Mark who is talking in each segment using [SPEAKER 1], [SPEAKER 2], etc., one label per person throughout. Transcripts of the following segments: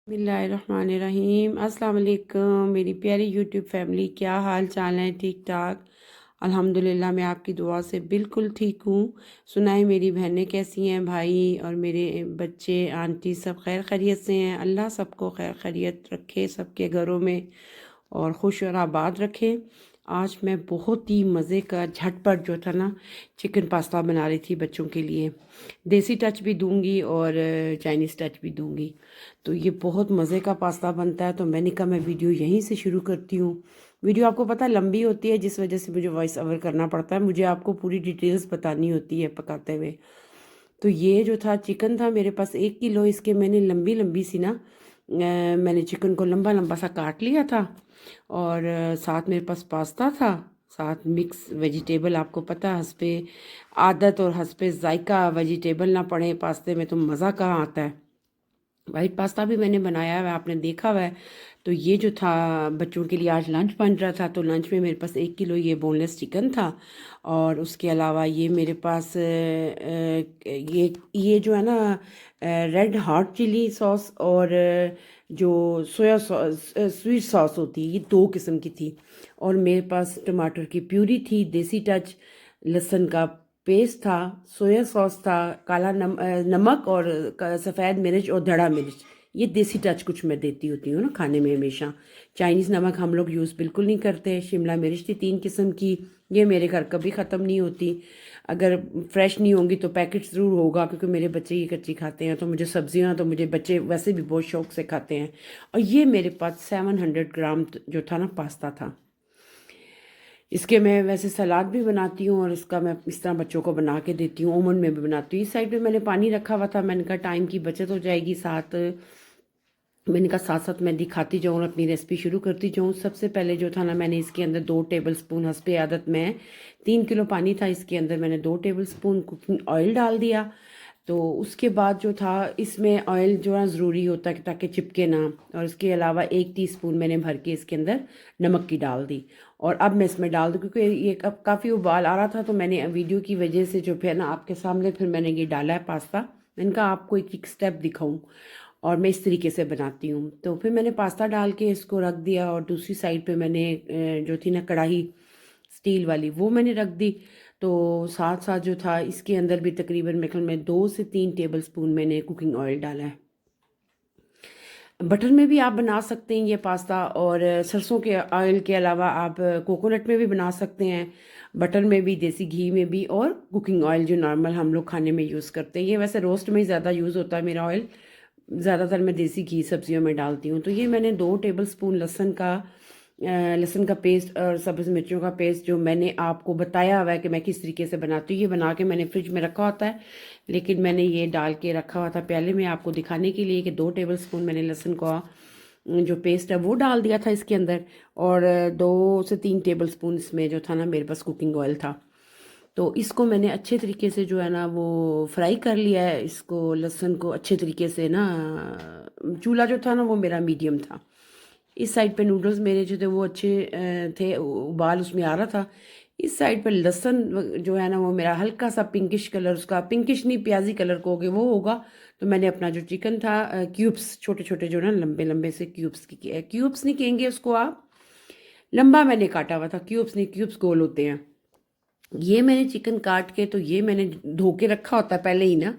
[SPEAKER 1] बिस्मिल्लाहिर्रहमानिर्रहीम। अस्सलाम वालेकुम मेरी प्यारी यूट्यूब फैमिली, क्या हाल चाल है? ठीक ठाक अल्हम्दुलिल्लाह। मैं आपकी दुआ से बिल्कुल ठीक हूँ। सुनाए मेरी बहनें कैसी हैं, भाई और मेरे बच्चे आंटी सब खैर खैरियत से हैं? अल्लाह सबको खैर खैरियत रखे, सबके घरों में और खुश और आबाद रखे। आज मैं बहुत ही मज़े का झटपट जो था ना चिकन पास्ता बना रही थी बच्चों के लिए। देसी टच भी दूंगी और चाइनीज़ टच भी दूंगी। तो ये बहुत मज़े का पास्ता बनता है। तो मैंने कहा मैं वीडियो यहीं से शुरू करती हूँ। वीडियो आपको पता लंबी होती है, जिस वजह से मुझे वॉइस ओवर करना पड़ता है। मुझे आपको पूरी डिटेल्स बतानी होती है पकाते हुए। तो ये जो था चिकन था मेरे पास 1 किलो। इसके मैंने लंबी लंबी सी ना मैंने चिकन को लंबा लंबा सा काट लिया था। और साथ मेरे पास पास्ता था, साथ मिक्स वेजिटेबल। आपको पता है हंसपे आदत और हंसपे जायका, वेजिटेबल ना पड़े पास्ते में तो मज़ा कहाँ आता है। वाइट पास्ता भी मैंने बनाया हुआ है, आपने देखा हुआ है। तो ये जो था बच्चों के लिए आज लंच बन रहा था। तो लंच में मेरे पास 1 किलो ये बोनलेस चिकन था। और उसके अलावा ये मेरे पास ये जो है ना रेड हॉट चिली सॉस और जो सोया सॉस स्वीट सॉस होती है, ये 2 किस्म की थी। और मेरे पास टमाटर की प्यूरी थी, देसी टच, लहसुन का पेस्ट था, सोया सॉस था, काला नमक और सफ़ेद मिर्च और धड़ा मिर्च। ये देसी टच कुछ मैं देती होती हूँ ना खाने में हमेशा। चाइनीज़ नमक हम लोग यूज़ बिल्कुल नहीं करते। शिमला मिर्च थी 3 किस्म की, ये मेरे घर कभी ख़त्म नहीं होती। अगर फ्रेश नहीं होंगी तो पैकेट ज़रूर होगा, क्योंकि मेरे बच्चे ये कच्ची खाते हैं। तो मुझे सब्जियां तो मुझे बच्चे वैसे भी बहुत शौक से खाते हैं। और ये मेरे पास 700 ग्राम जो था ना पास्ता था। इसके मैं वैसे सलाद भी बनाती हूँ और इसका मैं इस तरह बच्चों को बना के देती हूँ। ओवन में भी बनाती हूँ। इस साइड पे मैंने पानी रखा हुआ था, मैंने कहा टाइम की बचत हो जाएगी। साथ मैंने कहा साथ साथ मैं दिखाती जाऊँ और अपनी रेसिपी शुरू करती जाऊँ। सबसे पहले जो था ना मैंने इसके अंदर 2 टेबल स्पून, हंसपे आदत में 3 किलो पानी था, इसके अंदर मैंने 2 टेबल स्पून कुकिंग ऑयल डाल दिया। तो उसके बाद जो था इसमें ऑयल जो है ज़रूरी होता है ताकि चिपके ना। और इसके अलावा 1 टीस्पून मैंने भर के इसके अंदर नमक की डाल दी। और अब मैं इसमें डाल दूँ, क्योंकि ये काफ़ी उबाल आ रहा था तो मैंने वीडियो की वजह से जो फिर ना आपके सामने फिर मैंने ये डाला है पास्ता। मैंने कहा आपको एक एक स्टेप दिखाऊं और मैं इस तरीके से बनाती हूँ। तो फिर मैंने पास्ता डाल के इसको रख दिया और दूसरी साइड पे मैंने जो थी ना कढ़ाई स्टील वाली वो मैंने रख दी। तो साथ साथ जो था इसके अंदर भी तकरीबन मेरे ख्याल में 2 से 3 टेबल स्पून मैंने कुकिंग ऑयल डाला है। बटर में भी आप बना सकते हैं ये पास्ता, और सरसों के ऑयल के अलावा आप कोकोनट में भी बना सकते हैं, बटर में भी, देसी घी में भी, और कुकिंग ऑयल जो नॉर्मल हम लोग खाने में यूज़ करते हैं। ये वैसे रोस्ट में ही ज़्यादा यूज़ होता है मेरा ऑयल। ज़्यादातर मैं देसी घी सब्जियों में डालती हूँ। तो ये मैंने 2 टेबल स्पून लहसुन का पेस्ट और सब्ज़ मिर्चों का पेस्ट जो मैंने आपको बताया हुआ है कि मैं किस तरीके से बनाती हूँ, ये बना के मैंने फ्रिज में रखा होता है। लेकिन मैंने ये डाल के रखा हुआ था पहले मैं आपको दिखाने के लिए कि 2 टेबल स्पून मैंने लहसुन का जो पेस्ट है वो डाल दिया था इसके अंदर। और 2 से 3 टेबल स्पून इसमें जो था ना मेरे पास कुकिंग ऑयल था। तो इसको मैंने अच्छे तरीके से जो है ना वो फ्राई कर लिया है। इसको लहसुन को अच्छे तरीके से ना, चूल्हा जो था ना वो मेरा मीडियम था। इस साइड पे नूडल्स मेरे जो थे वो अच्छे थे, उबाल उसमें आ रहा था। इस साइड पे लहसुन जो है ना वो मेरा हल्का सा पिंकिश कलर, उसका पिंकिश नहीं प्याजी कलर को होगे वो होगा। तो मैंने अपना जो चिकन था क्यूब्स छोटे छोटे जो ना लंबे लंबे से क्यूब्स क्यूब्स नहीं कहेंगे उसको आप, लंबा मैंने काटा हुआ था। क्यूब्स नहीं, क्यूब्स गोल होते हैं। ये मैंने चिकन काट के, तो ये मैंने धो के रखा होता है पहले ही ना,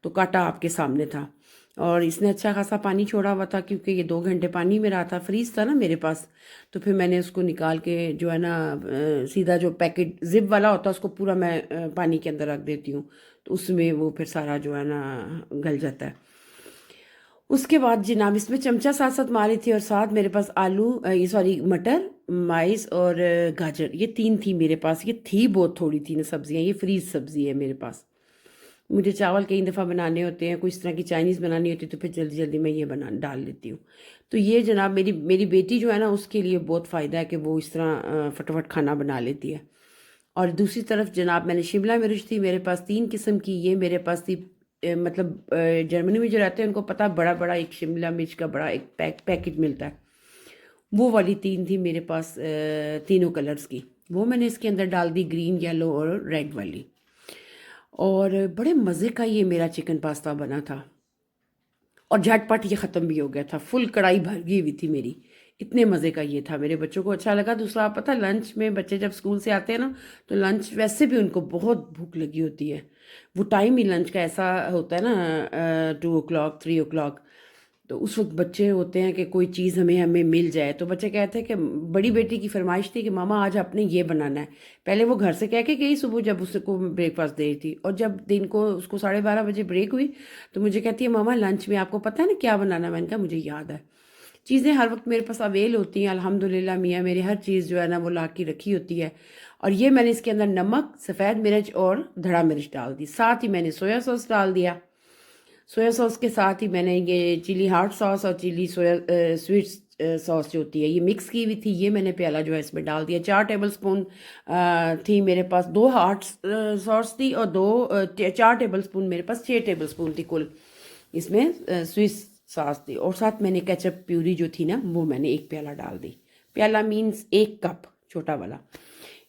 [SPEAKER 1] तो काटा आपके सामने था। और इसने अच्छा खासा पानी छोड़ा हुआ था, क्योंकि ये 2 घंटे पानी में रहा था, फ्रीज था ना मेरे पास। तो फिर मैंने उसको निकाल के जो है ना सीधा जो पैकेट जिप वाला होता है उसको पूरा मैं पानी के अंदर रख देती हूँ। तो उसमें वो फिर सारा जो है ना गल जाता है। उसके बाद जनाब इसमें चमचा साथ साथ मारी थी, और साथ मेरे पास आलू ये सॉरी मटर, माइस और गाजर, ये 3 थी मेरे पास। ये थी बहुत थोड़ी थी ना सब्जियां, ये फ्रीज सब्जी है मेरे पास। मुझे चावल कई दफ़ा बनाने होते हैं, कोई इस तरह की चाइनीज़ बनानी होती है तो फिर जल्दी जल्दी मैं ये बना डाल लेती हूँ। तो ये जनाब मेरी मेरी बेटी जो है ना उसके लिए बहुत फ़ायदा है कि वो इस तरह फटाफट खाना बना लेती है। और दूसरी तरफ जनाब मैंने शिमला मिर्च थी मेरे पास 3 किस्म की, ये मेरे पास थी मतलब जर्मनी में जो रहते हैं उनको पता है, बड़ा बड़ा एक शिमला मिर्च का बड़ा एक पैकेट मिलता है। वो वाली 3 थी मेरे पास, तीनों कलर्स की। वो मैंने इसके अंदर डाल दी, ग्रीन येलो और रेड वाली। और बड़े मज़े का ये मेरा चिकन पास्ता बना था। और झटपट ये ख़त्म भी हो गया था। फुल कढ़ाई भर गई हुई थी मेरी, इतने मज़े का ये था। मेरे बच्चों को अच्छा लगा। दूसरा, आप पता, लंच में बच्चे जब स्कूल से आते हैं ना, तो लंच वैसे भी उनको बहुत भूख लगी होती है। वो टाइम ही लंच का ऐसा होता है ना, 2 o'clock 3 o'clock, तो उस वक्त बच्चे होते हैं कि कोई चीज़ हमें हमें मिल जाए। तो बच्चे कहते हैं कि बड़ी बेटी की फरमाइश थी कि मामा आज आपने ये बनाना है। पहले वो घर से कह के गई सुबह जब उसको ब्रेकफास्ट दे रही थी, और जब दिन को उसको 12:30 बजे ब्रेक हुई तो मुझे कहती है मामा लंच में आपको पता है ना क्या बनाना है। मैंने कहा मुझे याद है। चीज़ें हर वक्त मेरे पास अवेल होती हैं, अल्हम्दुलिल्लाह। मियाँ मेरी हर चीज़ जो है ना वो ला के रखी होती है। और ये मैंने इसके अंदर नमक, सफ़ेद मिर्च और धड़ा मिर्च डाल दी। साथ ही मैंने सोया सॉस डाल दिया। सोया सॉस के साथ ही मैंने ये चिली हॉट सॉस और चिली सोया स्वीट सॉस जो होती है ये मिक्स की हुई थी, ये मैंने प्याला जो है इसमें डाल दिया। 4 टेबलस्पून थी मेरे पास, 2 हॉट सॉस थी और 4 टेबलस्पून मेरे पास 6 टेबलस्पून थी कुल इसमें स्वीट सॉस थी। और साथ मैंने केचप प्यूरी जो थी ना वो मैंने 1 प्याला डाल दी। प्याला मीन्स 1 कप छोटा वाला।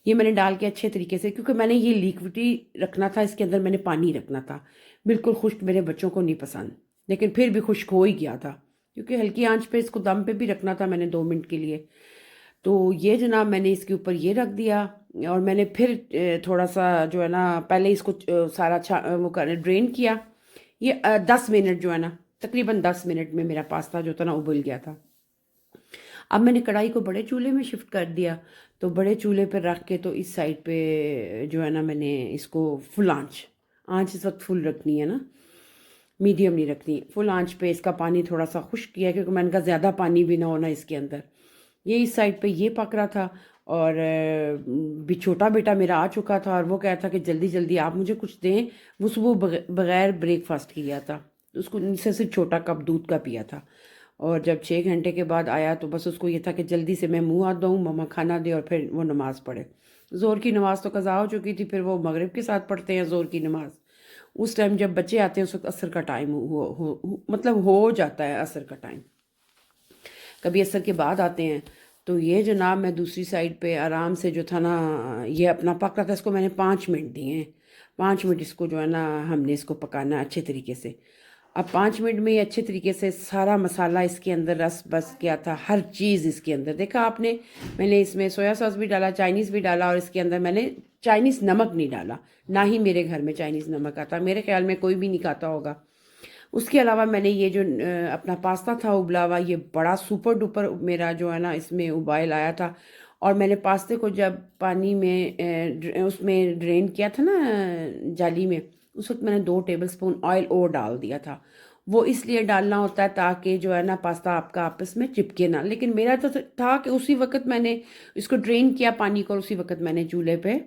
[SPEAKER 1] ये मैंने डाल के अच्छे तरीके से, क्योंकि मैंने ये लिक्विडी रखना था, इसके अंदर मैंने पानी रखना था। बिल्कुल खुश्क मेरे बच्चों को नहीं पसंद, लेकिन फिर भी खुश्क हो ही गया था, क्योंकि हल्की आंच पे इसको दम पे भी रखना था मैंने 2 मिनट के लिए। तो ये जनाब मैंने इसके ऊपर ये रख दिया। और मैंने फिर थोड़ा सा जो है ना पहले इसको सारा वो कर ड्रेन किया। ये 10 मिनट जो है ना, तकरीबन 10 मिनट में मेरा पास्ता जो था ना उबल गया था। अब मैंने कढ़ाई को बड़े चूल्हे में शिफ्ट कर दिया। तो बड़े चूल्हे पर रख के तो इस साइड पे जो है ना मैंने इसको फुल आंच आंच इस वक्त फुल रखनी है ना, मीडियम नहीं रखनी, फुल आंच पे इसका पानी थोड़ा सा खुश्क किया, क्योंकि मैंने कहा ज़्यादा पानी भी ना होना इसके अंदर। ये इस साइड पे ये पक रहा था। और भी छोटा बेटा मेरा आ चुका था और वो कह था कि जल्दी जल्दी आप मुझे कुछ दें। वो सुबह बगैर ब्रेकफास्ट किया था, उसको नीचे सिर्फ छोटा कप दूध का पिया था। और जब 6 घंटे के बाद आया तो बस उसको ये था कि जल्दी से मैं मुंह हाथ धोऊं, मम्मा खाना दे, और फिर वो नमाज़ पढ़े। ज़ोर की नमाज़ तो कज़ा हो चुकी थी, फिर वो मगरिब के साथ पढ़ते हैं ज़ोर की नमाज़। उस टाइम जब बच्चे आते हैं उस वक्त असर का टाइम मतलब हो जाता है असर का टाइम। कभी असर के बाद आते हैं। तो ये जनाब मैं दूसरी साइड पे आराम से जो था ना ये अपना पक रहा था, इसको मैंने 5 मिनट दिए हैं। 5 मिनट इसको जो है ना हमने इसको पकाना है अच्छे तरीके से। अब 5 मिनट में ये अच्छे तरीके से सारा मसाला इसके अंदर रस बस गया था, हर चीज़ इसके अंदर देखा आपने। मैंने इसमें सोया सॉस भी डाला, चाइनीज़ भी डाला, और इसके अंदर मैंने चाइनीज़ नमक नहीं डाला। ना ही मेरे घर में चाइनीज़ नमक आता, मेरे ख्याल में कोई भी नहीं खाता होगा। उसके अलावा मैंने ये जो अपना पास्ता था उबला हुआ, ये बड़ा सुपर डुपर मेरा जो है ना इसमें उबाइल आया था। और मैंने पास्ते को जब पानी में उसमें ड्रेन किया था ना जाली में, उस वक्त मैंने 2 टेबलस्पून ऑयल और डाल दिया था। वो इसलिए डालना होता है ताकि जो है ना पास्ता आपका आपस में चिपके ना। लेकिन मेरा तो था कि उसी वक्त मैंने इसको ड्रेन किया पानी को, और उसी वक्त मैंने चूल्हे पे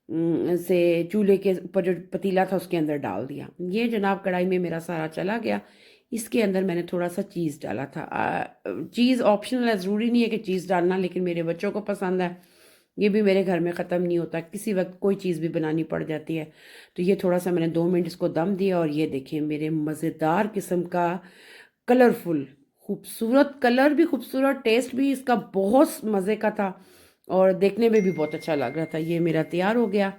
[SPEAKER 1] से चूल्हे के ऊपर जो पतीला था उसके अंदर डाल दिया। ये जनाब कढ़ाई में मेरा सारा चला गया। इसके अंदर मैंने थोड़ा सा चीज़ डाला था। चीज़ ऑप्शनल है, ज़रूरी नहीं है कि चीज़ डालना, लेकिन मेरे बच्चों को पसंद है। ये भी मेरे घर में ख़त्म नहीं होता, किसी वक्त कोई चीज़ भी बनानी पड़ जाती है। तो ये थोड़ा सा मैंने 2 मिनट इसको दम दिया। और ये देखें मेरे मज़ेदार किस्म का कलरफुल, खूबसूरत कलर भी खूबसूरत, टेस्ट भी इसका बहुत मज़े का था और देखने में भी बहुत अच्छा लग रहा था। ये मेरा तैयार हो गया।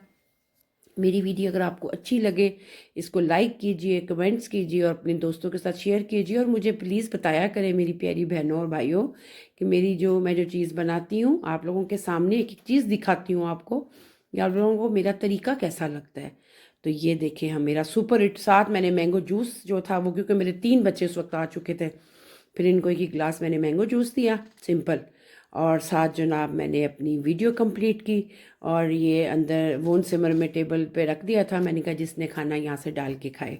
[SPEAKER 1] मेरी वीडियो अगर आपको अच्छी लगे इसको लाइक कीजिए, कमेंट्स कीजिए और अपने दोस्तों के साथ शेयर कीजिए। और मुझे प्लीज़ बताया करें मेरी प्यारी बहनों और भाइयों कि मैं जो चीज़ बनाती हूँ आप लोगों के सामने एक एक चीज़ दिखाती हूँ आपको, या आप लोगों को मेरा तरीका कैसा लगता है। तो ये देखें हम मेरा सुपर हिट। साथ मैंने मैंगो जूस जो था वो, क्योंकि मेरे 3 बच्चे उस वक्त आ चुके थे, फिर इनको एक गिलास मैंने मैंगो जूस दिया सिंपल। और साथ जनाब मैंने अपनी वीडियो कंप्लीट की। और ये अंदर वोन सिमर में टेबल पे रख दिया था। मैंने कहा जिसने खाना यहाँ से डाल के खाए।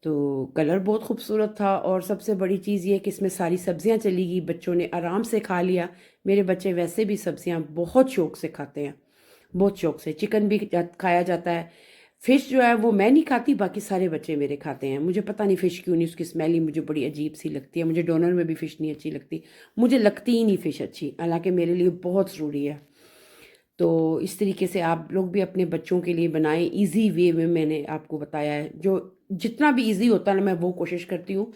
[SPEAKER 1] तो कलर बहुत खूबसूरत था। और सबसे बड़ी चीज़ ये कि इसमें सारी सब्जियां चली गई, बच्चों ने आराम से खा लिया। मेरे बच्चे वैसे भी सब्जियां बहुत शौक से खाते हैं, बहुत शौक से। चिकन भी खाया जाता है। फ़िश जो है वो मैं नहीं खाती, बाकी सारे बच्चे मेरे खाते हैं। मुझे पता नहीं फ़िश क्यों नहीं, उसकी स्मेल ही मुझे बड़ी अजीब सी लगती है। मुझे डोनर में भी फ़िश नहीं अच्छी लगती, मुझे लगती ही नहीं फ़िश अच्छी, हालांकि मेरे लिए बहुत ज़रूरी है। तो इस तरीके से आप लोग भी अपने बच्चों के लिए बनाएं, इजी वे में मैंने आपको बताया है। जो जितना भी इजी होता है ना मैं वो कोशिश करती हूँ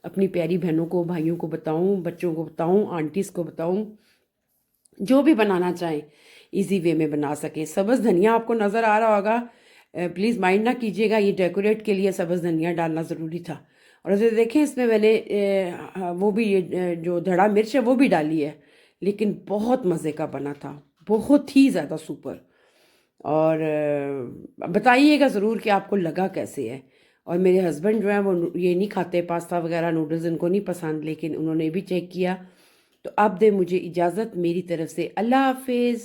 [SPEAKER 1] अपनी प्यारी बहनों को, भाइयों को बताऊँ, बच्चों को बताऊँ, आंटीज़ को बताऊँ, जो भी बनाना चाहें इजी वे में बना सकें। सब्ज़ धनिया आपको नज़र आ रहा होगा, प्लीज़ माइंड ना कीजिएगा, ये डेकोरेट के लिए सब्ज़ धनिया डालना ज़रूरी था। और ऐसे देखें इसमें मैंने वो भी जो धड़ा मिर्च है वो भी डाली है, लेकिन बहुत मज़े का बना था, बहुत ही ज़्यादा सुपर। और बताइएगा ज़रूर कि आपको लगा कैसे है। और मेरे हस्बैंड जो हैं वो ये नहीं खाते, पास्ता वगैरह नूडल्स इनको नहीं पसंद, लेकिन उन्होंने भी चेक किया। तो अब दे मुझे इजाज़त, मेरी तरफ से अल्लाह हाफिज़।